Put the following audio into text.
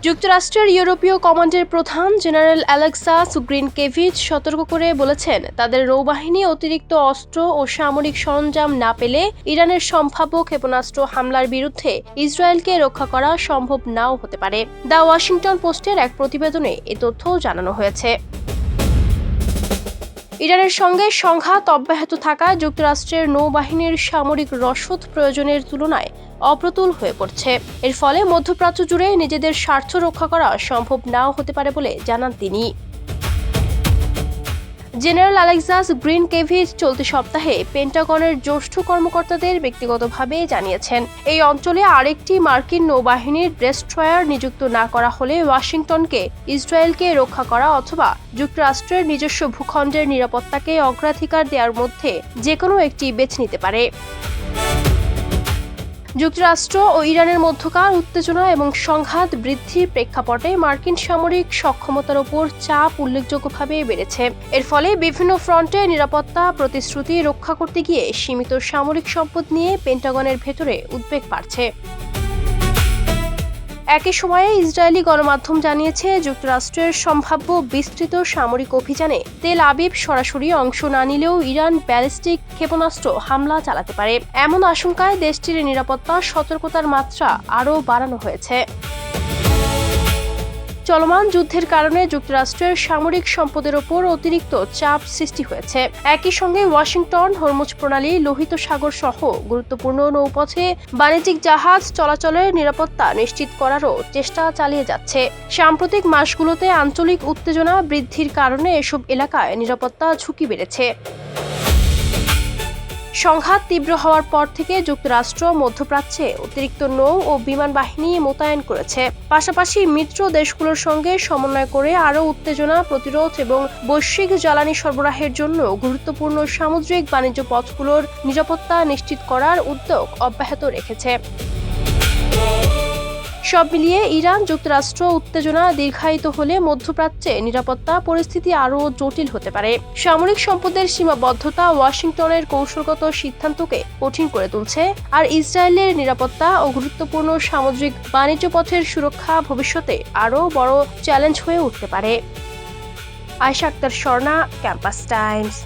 যুক্তরাষ্ট্রের ইউরোপীয় কমান্ডের প্রধান জেনারেল অ্যালেক্সাস গ্রিনকেভিচ সতর্ক করে বলেছেন, তাদের নৌবাহিনী অতিরিক্ত অস্ত্র ও সামরিক সরঞ্জাম না পেলে ইরানের সম্ভাব্য ক্ষেপণাস্ত্র হামলার বিরুদ্ধে ইসরায়েলকে রক্ষা করা সম্ভব নাও হতে পারে। দ্য ওয়াশিংটন পোস্টের এক প্রতিবেদনে এ তথ্য জানানো হয়েছে। ইরানের সঙ্গে সংঘাত অব্যাহত থাকায় যুক্তরাষ্ট্রের নৌবাহিনীর সামরিক রসদ প্রয়োজনের তুলনায় অপ্রতুল হয়ে পড়ছে। এর ফলে মধ্যপ্রাচ্য জুড়ে নিজেদের স্বার্থ রক্ষা করা সম্ভব নাও হতে পারে বলে জানান তিনি। জেনারেল অ্যালেক্সাস গ্রিনকেভিচ চলতি সপ্তাহে পেন্টাগনের জ্যেষ্ঠ কর্মকর্তাদের ব্যক্তিগতভাবে জানিয়েছেন, এই অঞ্চলে আরেকটি মার্কিন নৌবাহিনীর ডেস্ট্রয়ার নিযুক্ত না করা হলে ওয়াশিংটনকে ইসরায়েলকে রক্ষা করা অথবা যুক্তরাষ্ট্রের নিজস্ব ভূখণ্ডের নিরাপত্তাকে অগ্রাধিকার দেওয়ার মধ্যে যেকোনো একটি বেছে নিতে পারে। যুক্তরাষ্ট্র ও ইরানের মধ্যকার উত্তেজনা এবং সংঘাত বৃদ্ধির প্রেক্ষাপটে মার্কিন সামরিক সক্ষমতার ওপর চাপ উল্লেখযোগ্যভাবে বেড়েছে। এর ফলে বিভিন্ন ফ্রন্টে নিরাপত্তা প্রতিশ্রুতি রক্ষা করতে গিয়ে সীমিত সামরিক সম্পদ নিয়ে পেন্টাগনের ভেতরে উদ্বেগ বাড়ছে। একই সময়ে ইসরায়েলি গণমাধ্যম জানিয়েছে, যুক্তরাষ্ট্রের সম্ভাব্য বিস্তৃত সামরিক অভিযানে তেল আবিব সরাসরি অংশ না নিলেও ইরান ব্যালিস্টিক ক্ষেপণাস্ত্র হামলা চালাতে পারে। এমন আশঙ্কায় দেশটির নিরাপত্তা সতর্কতার মাত্রা আরও বাড়ানো হয়েছে। চলমান যুদ্ধের কারণে যুক্তরাষ্ট্রের সামরিক সম্পদের ওপর অতিরিক্ত চাপ সৃষ্টি হয়েছে। একই সঙ্গে ওয়াশিংটন হরমুজ প্রণালী, লোহিত সাগর সহ গুরুত্বপূর্ণ নৌপথে বাণিজ্যিক জাহাজ চলাচলের নিরাপত্তা নিশ্চিত করারও চেষ্টা চালিয়ে যাচ্ছে। সাম্প্রতিক মাসগুলোতে আঞ্চলিক উত্তেজনা বৃদ্ধির কারণে এসব এলাকায় নিরাপত্তা ঝুঁকি বেড়েছে। সংঘাত তীব্র হওয়ার পর থেকে যুক্তরাষ্ট্র মধ্যপ্রাচ্যে অতিরিক্ত নৌ ও বিমান বাহিনী মোতায়েন করেছে। পাশাপাশি মিত্র দেশগুলোর সঙ্গে সমন্বয় করে আরও উত্তেজনা প্রতিরোধ এবং বৈশ্বিক জ্বালানি সরবরাহের জন্য গুরুত্বপূর্ণ সামুদ্রিক বাণিজ্য পথগুলোর নিরাপত্তা নিশ্চিত করার উদ্যোগ অব্যাহত রেখেছে। সব মিলিয়ে ইরান যুক্তরাষ্ট্র উত্তেজনা দীর্ঘায়িত হলে মধ্যপ্রাচ্যে নিরাপত্তা পরিস্থিতি আরও জটিল হতে পারে। সামরিক সম্পদের সীমাবদ্ধতা ওয়াশিংটনের কৌশলগত সিদ্ধান্তকে কঠিন করে তুলছে, আর ইসরায়েলের নিরাপত্তা ও গুরুত্বপূর্ণ সামুদ্রিক বাণিজ্য পথের সুরক্ষা ভবিষ্যতে আরও বড় চ্যালেঞ্জ হয়ে উঠতে পারে। Ayesha Akhter Swarna, Campus Times.